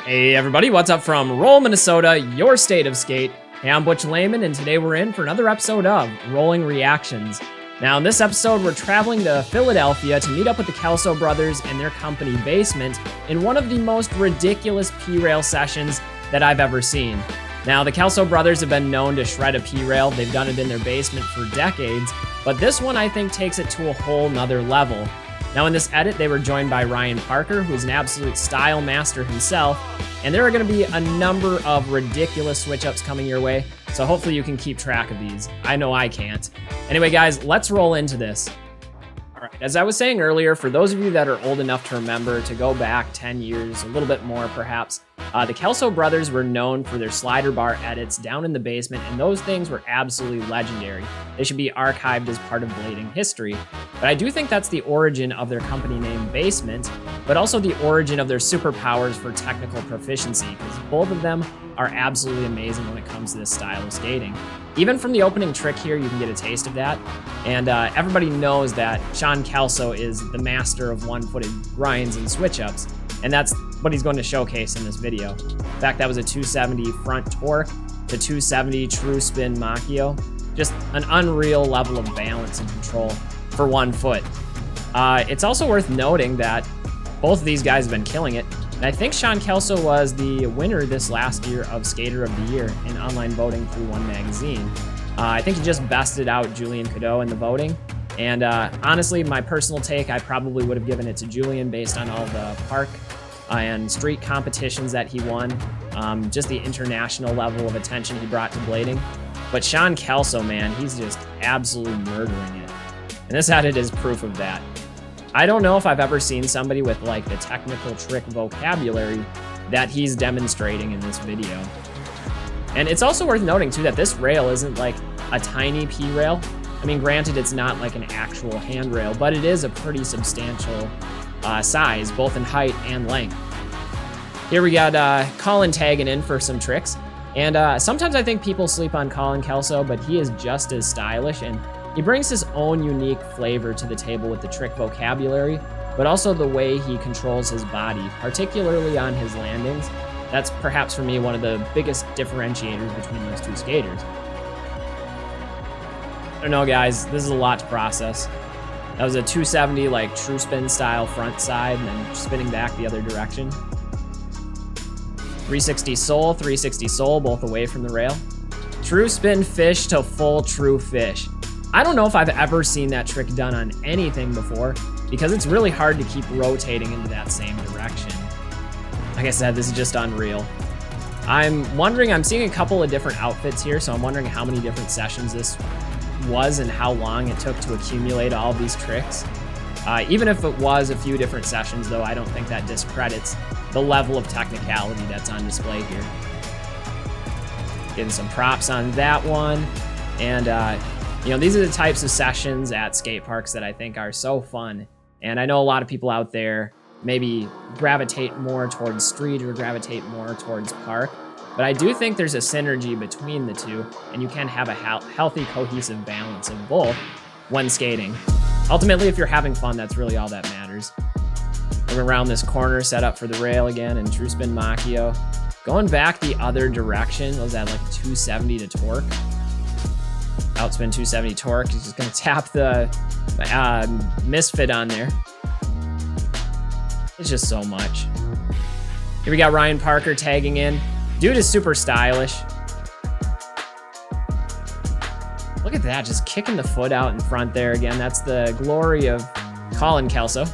Hey everybody, what's up from Roll, Minnesota, your state of skate? Hey, I'm Butch Lehman, and today we're in for another episode of Rolling Reactions. Now, in this episode, we're traveling to Philadelphia to meet up with the Kelso brothers and their company Bacemint in one of the most ridiculous P-rail sessions that I've ever seen. Now, the Kelso brothers have been known to shred a P-rail. They've done it in their basement for decades, but this one I think takes it to a whole nother level. Now in this edit, they were joined by Ryan Parker, who's an absolute style master himself, and there are going to be a number of ridiculous switch-ups coming your way, so hopefully you can keep track of these. I know I can't. Anyway, guys, let's roll into this. All right, as I was saying earlier, for those of you that are old enough to remember, to go back 10 years, a little bit more perhaps, the Kelso brothers were known for their slider bar edits down in the basement, and those things were absolutely legendary. They should be archived as part of blading history. But I do think that's the origin of their company name Bacemint, but also the origin of their superpowers for technical proficiency, because both of them are absolutely amazing when it comes to this style of skating. Even from the opening trick here, you can get a taste of that. And everybody knows that Sean Kelso is the master of one-footed grinds and switch-ups, and that's what he's going to showcase in this video. In fact, that was a 270 front torque to 270 true spin Macchio. Just an unreal level of balance and control for 1 foot. It's also worth noting that both of these guys have been killing it. And I think Sean Kelso was the winner this last year of Skater of the Year in online voting through One Magazine. I think he just bested out Julian Cadeau in the voting. And honestly, my personal take, I probably would have given it to Julian based on all the park and street competitions that he won. Just the international level of attention he brought to blading. But Sean Kelso, man, he's just absolutely murdering it. And this edit is proof of that. I don't know if I've ever seen somebody with like the technical trick vocabulary that he's demonstrating in this video. And it's also worth noting too that this rail isn't like a tiny P rail. I mean, granted, it's not like an actual handrail, but it is a pretty substantial size, both in height and length. Here we got Colin tagging in for some tricks. And sometimes I think people sleep on Colin Kelso, but he is just as stylish, and he brings his own unique flavor to the table with the trick vocabulary, but also the way he controls his body, particularly on his landings. That's perhaps for me one of the biggest differentiators between those two skaters. I don't know, guys, this is a lot to process. That was a 270 like true spin style front side and then spinning back the other direction. 360 soul, both away from the rail. True spin fish to full true fish. I don't know if I've ever seen that trick done on anything before because it's really hard to keep rotating into that same direction. Like I said, this is just unreal. I'm seeing a couple of different outfits here, so I'm wondering how many different sessions this was and how long it took to accumulate all of these tricks. Even if it was a few different sessions, though, I don't think that discredits the level of technicality that's on display here. Getting some props on that one. And, you know, these are the types of sessions at skate parks that I think are so fun. And I know a lot of people out there maybe gravitate more towards street or gravitate more towards park. But I do think there's a synergy between the two, and you can have a healthy, cohesive balance of both when skating. Ultimately, if you're having fun, that's really all that matters. We're around this corner, set up for the rail again, and true spin Macchio. Going back the other direction, was that like 270 to torque? Outspin 270 torque. He's just gonna tap the misfit on there. It's just so much. Here we got Ryan Parker tagging in. Dude is super stylish. Look at that, just kicking the foot out in front there again. That's the glory of Colin Kelso.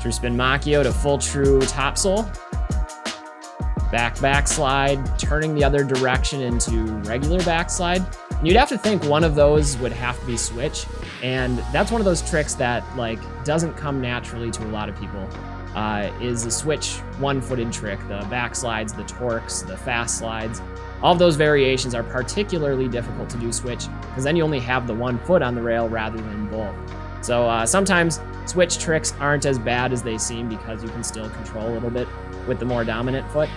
True spin Macchio to full true topsoul. Backslide, turning the other direction into regular backslide. And you'd have to think one of those would have to be switch. And that's one of those tricks that like doesn't come naturally to a lot of people. Is the switch one-footed trick, the backslides, the torques, the fast slides. All of those variations are particularly difficult to do switch because then you only have the 1 foot on the rail rather than both. So sometimes switch tricks aren't as bad as they seem because you can still control a little bit with the more dominant foot.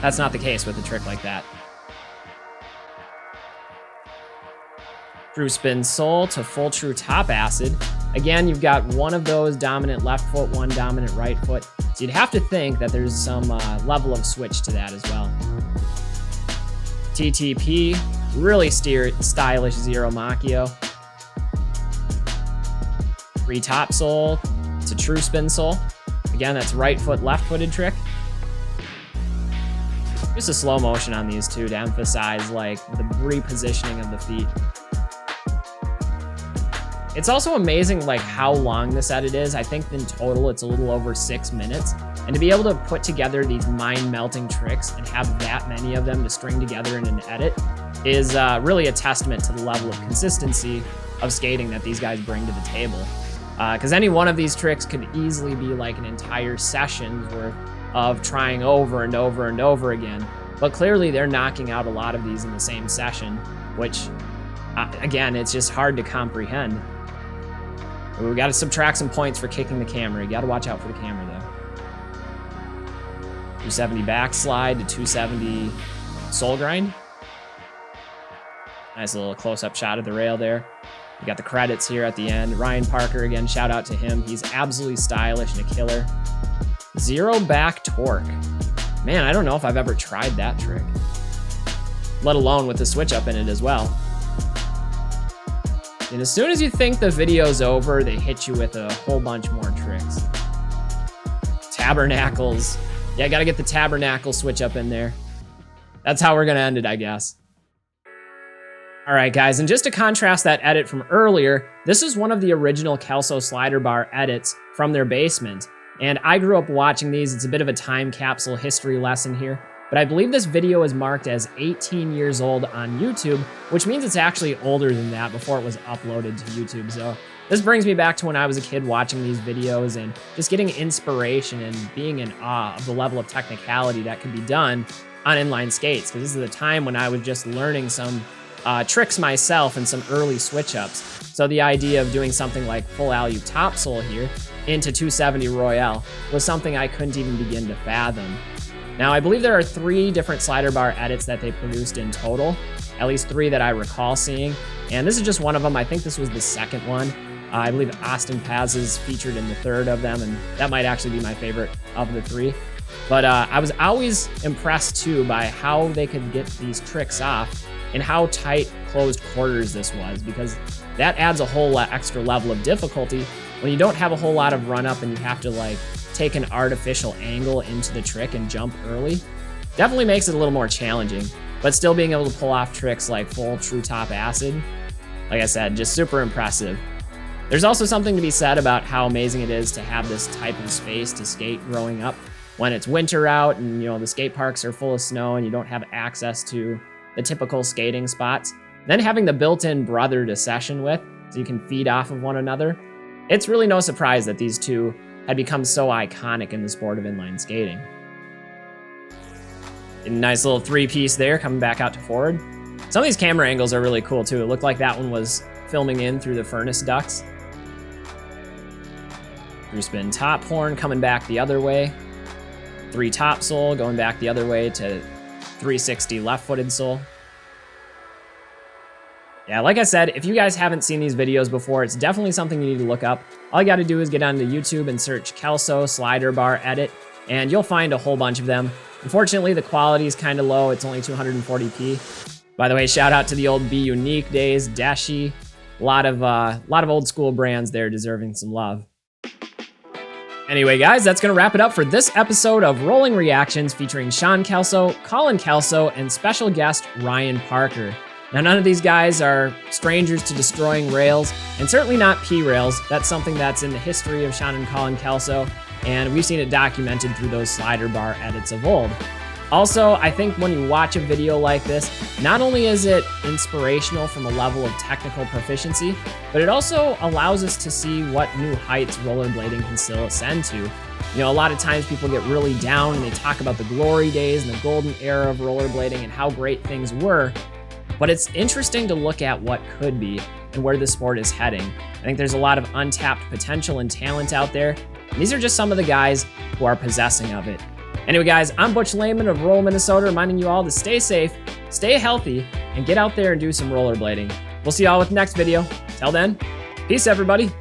That's not the case with a trick like that. True spin soul to full true top acid. Again, you've got one of those dominant left foot, one dominant right foot. So you'd have to think that there's some level of switch to that as well. TTP, really stylish zero Machio. Free top sole, it's a true spin sole. Again, that's right foot, left footed trick. Just a slow motion on these two to emphasize like the repositioning of the feet. It's also amazing like how long this edit is. I think in total it's a little over 6 minutes. And to be able to put together these mind-melting tricks and have that many of them to string together in an edit is really a testament to the level of consistency of skating that these guys bring to the table. Because any one of these tricks could easily be like an entire session's worth of trying over and over and over again. But clearly they're knocking out a lot of these in the same session, which, again, it's just hard to comprehend. We got to subtract some points for kicking the camera. You got to watch out for the camera, though. 270 backslide to 270 soul grind. Nice little close-up shot of the rail there. We got the credits here at the end. Ryan Parker, again, shout out to him. He's absolutely stylish and a killer. Zero back torque. Man, I don't know if I've ever tried that trick, let alone with the switch up in it as well. And as soon as you think the video's over, they hit you with a whole bunch more tricks. Tabernacles. Yeah, gotta get the tabernacle switch up in there. That's how we're gonna end it, I guess. All right, guys, and just to contrast that edit from earlier, this is one of the original Kelso slider bar edits from their Bacemint. And I grew up watching these. It's a bit of a time capsule history lesson here. But I believe this video is marked as 18 years old on YouTube, which means it's actually older than that before it was uploaded to YouTube. So this brings me back to when I was a kid watching these videos and just getting inspiration and being in awe of the level of technicality that could be done on inline skates. Because this is the time when I was just learning some tricks myself and some early switch ups. So the idea of doing something like full alley topsole here into 270 Royale was something I couldn't even begin to fathom. Now, I believe there are 3 different slider bar edits that they produced in total, at least 3 that I recall seeing, and this is just one of them. I think this was the second one. I believe Austin Paz is featured in the 3rd of them, and that might actually be my favorite of the 3. But I was always impressed, too, by how they could get these tricks off and how tight closed quarters this was, because that adds a whole extra level of difficulty when you don't have a whole lot of run up and you have to like take an artificial angle into the trick and jump early. Definitely makes it a little more challenging, but still being able to pull off tricks like full true top acid, like I said, just super impressive. There's also something to be said about how amazing it is to have this type of space to skate growing up when it's winter out and the skate parks are full of snow and you don't have access to the typical skating spots. Then having the built-in brother to session with so you can feed off of one another. It's really no surprise that these two had become so iconic in the sport of inline skating. A nice little 3-piece there coming back out to forward. Some of these camera angles are really cool too. It looked like that one was filming in through the furnace ducts. Through spin top horn coming back the other way. 3 top sole going back the other way to 360 left-footed sole. Yeah, like I said, if you guys haven't seen these videos before, it's definitely something you need to look up. All you got to do is get onto YouTube and search Kelso slider bar edit, and you'll find a whole bunch of them. Unfortunately, the quality is kind of low. It's only 240p. By the way, shout out to the old Be Unique days, Deshi. A lot of old school brands there deserving some love. Anyway, guys, that's going to wrap it up for this episode of Rolling Reactions featuring Sean Kelso, Colin Kelso, and special guest Ryan Parker. Now, none of these guys are strangers to destroying rails, and certainly not P-rails. That's something that's in the history of Sean and Colin Kelso, and we've seen it documented through those slider bar edits of old. Also, I think when you watch a video like this, not only is it inspirational from a level of technical proficiency, but it also allows us to see what new heights rollerblading can still ascend to. A lot of times people get really down and they talk about the glory days and the golden era of rollerblading and how great things were. But it's interesting to look at what could be and where the sport is heading. I think there's a lot of untapped potential and talent out there. And these are just some of the guys who are possessing of it. Anyway, guys, I'm Butch Lehman of Roll, Minnesota, reminding you all to stay safe, stay healthy, and get out there and do some rollerblading. We'll see you all with the next video. Till then, peace, everybody.